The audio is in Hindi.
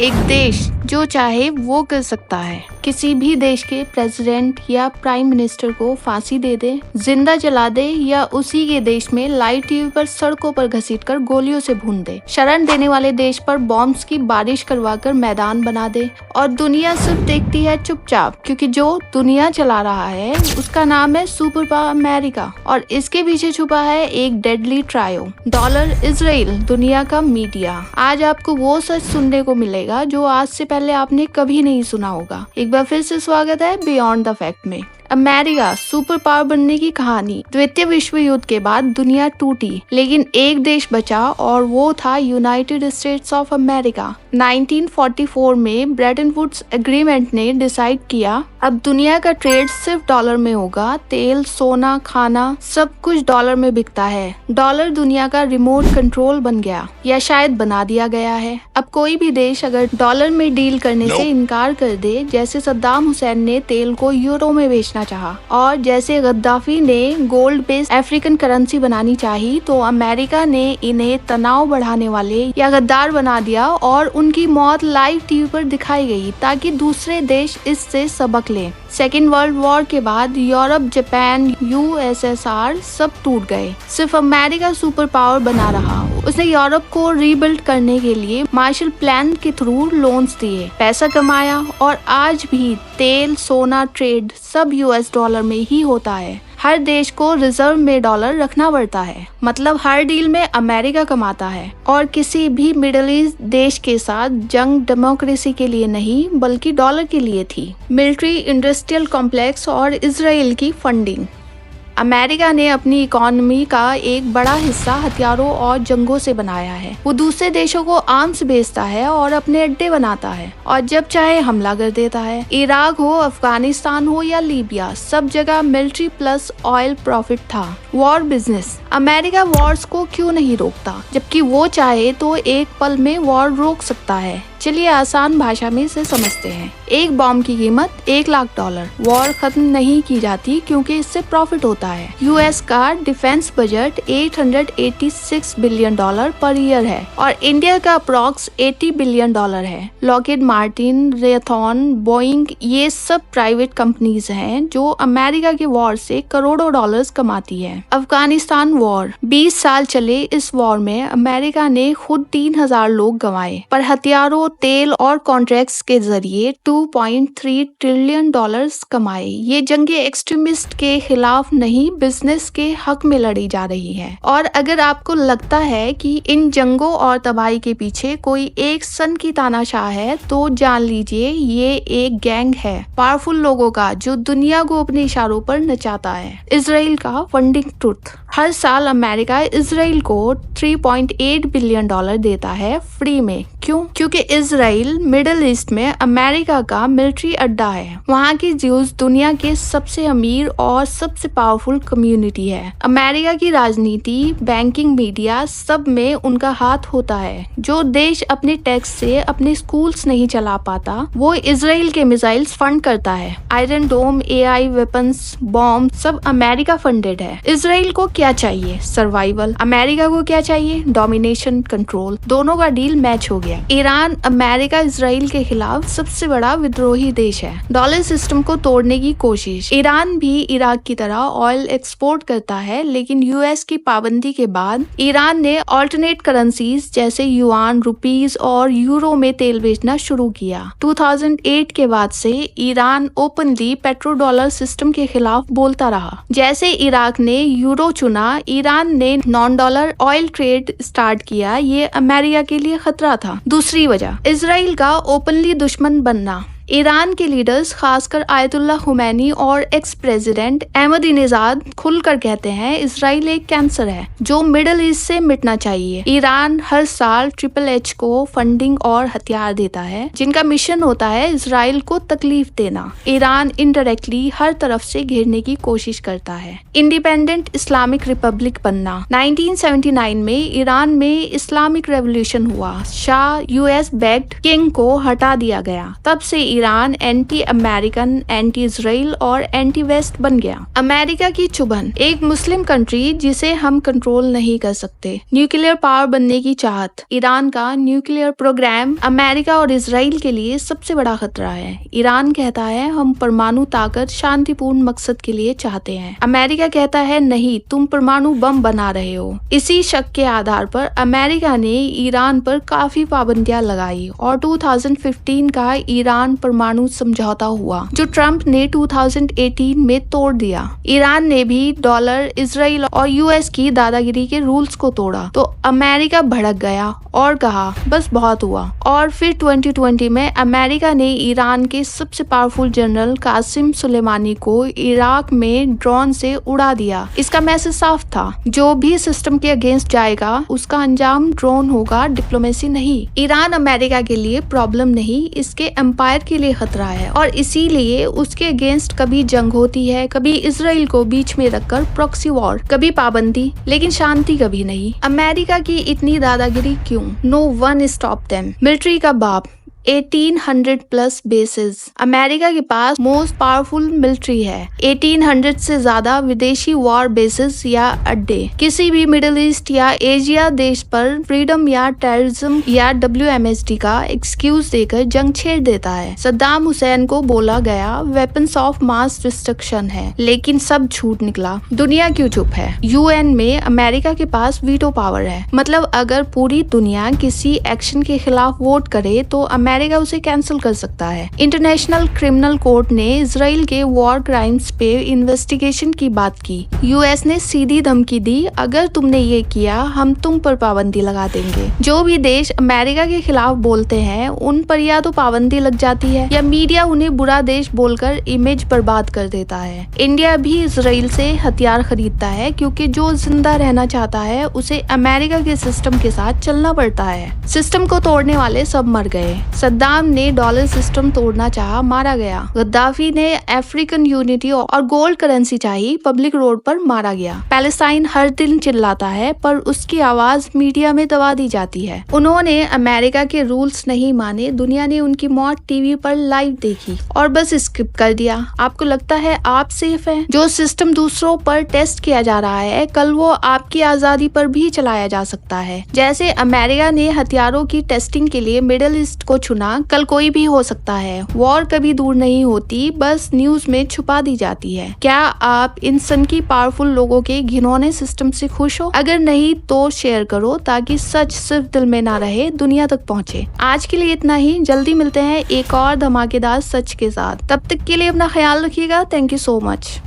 एक देश जो चाहे वो कर सकता है। किसी भी देश के प्रेसिडेंट या प्राइम मिनिस्टर को फांसी दे दे, जिंदा जला दे या उसी के देश में लाइव टीवी पर सड़कों पर घसीटकर गोलियों से भून दे, शरण देने वाले देश पर बॉम्ब्स की बारिश करवाकर मैदान बना दे और दुनिया सिर्फ देखती है चुपचाप, क्योंकि जो दुनिया चला रहा है उसका नाम है सुपर पावर अमेरिका और इसके पीछे छुपा है एक डेडली ट्रायो, डॉलर इजराइल। दुनिया का मीडिया आज आपको वो सच सुनने को मिलेगा जो आज से पहले आपने कभी नहीं सुना होगा। एक बार फिर से स्वागत है बियॉन्ड द फैक्ट में। अमेरिका सुपर पावर बनने की कहानी। द्वितीय विश्व युद्ध के बाद दुनिया टूटी, लेकिन एक देश बचा और वो था यूनाइटेड स्टेट्स ऑफ अमेरिका। 1944 में ब्रेटन वुड्स एग्रीमेंट ने डिसाइड किया अब दुनिया का ट्रेड सिर्फ डॉलर में होगा। तेल, सोना, खाना सब कुछ डॉलर में बिकता है। डॉलर दुनिया का रिमोट कंट्रोल बन गया, या शायद बना दिया गया है। अब कोई भी देश अगर डॉलर में डील करने से इनकार कर दे, जैसे सद्दाम हुसैन ने तेल को यूरो में बेचना चाहा और जैसे गद्दाफी ने गोल्ड बेस्ड अफ्रीकन करेंसी बनानी चाही, तो अमेरिका ने इन्हें तनाव बढ़ाने वाले या गद्दार बना दिया और उनकी मौत लाइव टीवी पर दिखाई गई ताकि दूसरे देश इससे सबक लें। सेकेंड वर्ल्ड वॉर के बाद यूरोप, जापान, यूएसएसआर सब टूट गए। सिर्फ अमेरिका सुपर पावर बना रहा। उसने यूरोप को रीबिल्ड करने के लिए मार्शल प्लान के थ्रू लोन्स दिए, पैसा कमाया और आज भी तेल, सोना, ट्रेड सब यूएस डॉलर में ही होता है। हर देश को रिजर्व में डॉलर रखना पड़ता है, मतलब हर डील में अमेरिका कमाता है। और किसी भी मिडिल ईस्ट देश के साथ जंग डेमोक्रेसी के लिए नहीं बल्कि डॉलर के लिए थी। मिलिट्री इंडस्ट्रियल कॉम्प्लेक्स और इजराइल की फंडिंग। अमेरिका ने अपनी इकोनॉमी का एक बड़ा हिस्सा हथियारों और जंगों से बनाया है। वो दूसरे देशों को आर्म्स बेचता है और अपने अड्डे बनाता है और जब चाहे हमला कर देता है। इराक हो, अफगानिस्तान हो या लीबिया, सब जगह मिलिट्री प्लस ऑयल प्रॉफिट था। War business. अमेरिका वॉर्स को क्यों नहीं रोकता, जबकि वो चाहे तो एक पल में वॉर रोक सकता है। चलिए आसान भाषा में इसे समझते हैं। एक बॉम्ब की कीमत $1,00,000। वॉर खत्म नहीं की जाती क्योंकि इससे प्रॉफिट होता है। यूएस का defence budget $886 billion per year है और इंडिया का अप्रॉक्स $80 बिलियन है। लॉकहीड मार्टिन, रेथॉन, बोइंग ये सब प्राइवेट कंपनीज हैं जो अमेरिका के वॉर से करोड़ों डॉलर्स कमाती है। अफगानिस्तान वॉर 20 साल चले। इस वॉर में अमेरिका ने खुद 3,000 लोग गंवाए, पर हथियारों, तेल और कॉन्ट्रैक्ट्स के जरिए $2.3 ट्रिलियन कमाए। ये जंगे एक्सट्रीमिस्ट के खिलाफ नहीं, बिजनेस के हक में लड़ी जा रही है। और अगर आपको लगता है कि इन जंगों और तबाही के पीछे कोई एक सन की तानाशाह है, तो जान लीजिए ये एक गैंग है पावरफुल लोगों का जो दुनिया को अपने इशारों पर नचाता है। इजराइल का फंडिंग ट्रुथ। हर साल अमेरिका इजराइल को $3.8 बिलियन देता है फ्री में। क्यों? क्योंकि इजराइल मिडिल ईस्ट में अमेरिका का मिलिट्री अड्डा है। वहाँ की ज्यूज दुनिया के सबसे अमीर और सबसे पावरफुल कम्युनिटी है। अमेरिका की राजनीति, बैंकिंग, मीडिया सब में उनका हाथ होता है। जो देश अपने टैक्स से अपने स्कूल्स नहीं चला पाता, वो इजराइल के मिसाइल्स फंड करता है। आयरन डोम, AI वेपन्स, बॉम्ब सब अमेरिका फंडेड है। इजराइल को क्या चाहिए? सर्वाइवल। अमेरिका को क्या चाहिए? Domination, control. दोनों का डील मैच हो गया। ईरान अमेरिका इजराइल के खिलाफ सबसे बड़ा विद्रोही देश है। डॉलर सिस्टम को तोड़ने की कोशिश। ईरान भी इराक की तरह ऑयल एक्सपोर्ट करता है, लेकिन यूएस की पाबंदी के बाद ईरान ने ऑल्टरनेट करेंसीज जैसे युआन, रुपीज और यूरो में तेल बेचना शुरू किया। 2008 के बाद से Iran openly petro dollar system के खिलाफ बोलता रहा। जैसे इराक ने यूरो चुना, ईरान ने non dollar oil trade start किया। ये अमेरिका के लिए खतरा था। दूसरी वजह, इजराइल का ओपनली दुश्मन बनना। ईरान के लीडर्स, खासकर आयतुल्लाह खुमैनी और एक्स प्रेसिडेंट अहमदीनेजाद खुलकर कहते हैं इजराइल एक कैंसर है जो मिडिल ईस्ट से मिटना चाहिए। ईरान हर साल HHH को फंडिंग और हथियार देता है, जिनका मिशन होता है इजराइल को तकलीफ देना। ईरान इनडायरेक्टली हर तरफ से घेरने की कोशिश करता है। इंडिपेंडेंट इस्लामिक रिपब्लिक बनना। 1979 में ईरान में इस्लामिक रेवोल्यूशन हुआ। शाह US बैक्ड किंग को हटा दिया गया। तब से Iran anti American, anti Israel और एंटी वेस्ट बन गया। अमेरिका की चुभन, एक मुस्लिम कंट्री जिसे हम कंट्रोल नहीं कर सकते। न्यूक्लियर पावर बनने की चाहत, ईरान का न्यूक्लियर प्रोग्राम अमेरिका और इजराइल के लिए सबसे बड़ा खतरा है। ईरान कहता है हम परमाणु ताकत शांतिपूर्ण मकसद के लिए चाहते हैं। अमेरिका कहता है नहीं, तुम परमाणु बम बना रहे हो। इसी शक के आधार पर अमेरिका ने ईरान पर काफी पाबंदियां लगाई और 2015 का ईरान परमाणु समझौता हुआ जो ट्रंप ने 2018 में तोड़ दिया। ईरान ने भी डॉलर, इजराइल और यूएस की दादागिरी के रूल्स को तोड़ा तो अमेरिका भड़क गया और कहा बस बहुत हुआ। और फिर 2020 में अमेरिका ने ईरान के सबसे पावरफुल जनरल कासिम सुलेमानी को इराक में ड्रोन से उड़ा दिया। इसका मैसेज साफ था, जो भी सिस्टम के अगेंस्ट जाएगा उसका अंजाम ड्रोन होगा, डिप्लोमेसी नहीं। ईरान अमेरिका के लिए प्रॉब्लम नहीं, इसके एम्पायर के लिए खतरा है और इसीलिए उसके अगेंस्ट कभी जंग होती है, कभी इजराइल को बीच में रखकर प्रॉक्सी वॉर, कभी पाबंदी, लेकिन शांति कभी नहीं। अमेरिका की इतनी दादागिरी क्यों? No one stop them. Military का बाप, 1800 प्लस बेसेस। अमेरिका के पास मोस्ट पावरफुल मिलिट्री है। 1800 से ज्यादा विदेशी वॉर बेसेस या अड्डे। किसी भी मिडिल ईस्ट या एशिया देश पर फ्रीडम या टेररिज्म या WMSD का एक्सक्यूज देकर जंग छेड़ देता है। सद्दाम हुसैन को बोला गया वेपन्स ऑफ मास डिस्ट्रक्शन है, लेकिन सब झूठ निकला। दुनिया क्यों चुप है? UN में अमेरिका के पास वीटो पावर है, मतलब अगर पूरी दुनिया किसी एक्शन के खिलाफ वोट करे तो अमेरिका उसे कैंसिल कर सकता है। इंटरनेशनल क्रिमिनल कोर्ट ने इजराइल के वॉर क्राइम्स पे इन्वेस्टिगेशन की बात की। US ने सीधी धमकी दी, अगर तुमने ये किया हम तुम पर पाबंदी लगा देंगे। जो भी देश अमेरिका के खिलाफ बोलते हैं उन पर या तो पाबंदी लग जाती है या मीडिया उन्हें बुरा देश बोलकर इमेज बर्बाद कर देता है। इंडिया भी इजराइल से हथियार खरीदता है क्योंकि जो जिंदा रहना चाहता है उसे अमेरिका के सिस्टम के साथ चलना पड़ता है। सिस्टम को तोड़ने वाले सब मर गए। सद्दाम ने डॉलर सिस्टम तोड़ना चाहा, मारा गया। गद्दाफी ने अफ्रीकन यूनिटी और गोल्ड करेंसी चाही, पब्लिक रोड पर मारा गया। पैलेस्टाइन हर दिन चिल्लाता है पर उसकी आवाज मीडिया में दबा दी जाती है। उन्होंने अमेरिका के रूल्स नहीं माने, दुनिया ने उनकी मौत टीवी पर लाइव देखी और बस स्किप कर दिया। आपको लगता है आप सेफ हैं? जो सिस्टम दूसरों पर टेस्ट किया जा रहा है कल वो आपकी आजादी पर भी चलाया जा सकता है। जैसे अमेरिका ने हथियारों की टेस्टिंग के लिए मिडिल ईस्ट को चुना, कल कोई भी हो सकता है। वॉर कभी दूर नहीं होती, बस न्यूज में छुपा दी जाती है। क्या आप इन सनकी पावरफुल लोगों के घिनौने सिस्टम से खुश हो? अगर नहीं तो शेयर करो ताकि सच सिर्फ दिल में ना रहे, दुनिया तक पहुंचे। आज के लिए इतना ही, जल्दी मिलते हैं एक और धमाकेदार सच के साथ। तब तक के लिए अपना ख्याल रखिएगा। Thank you so much.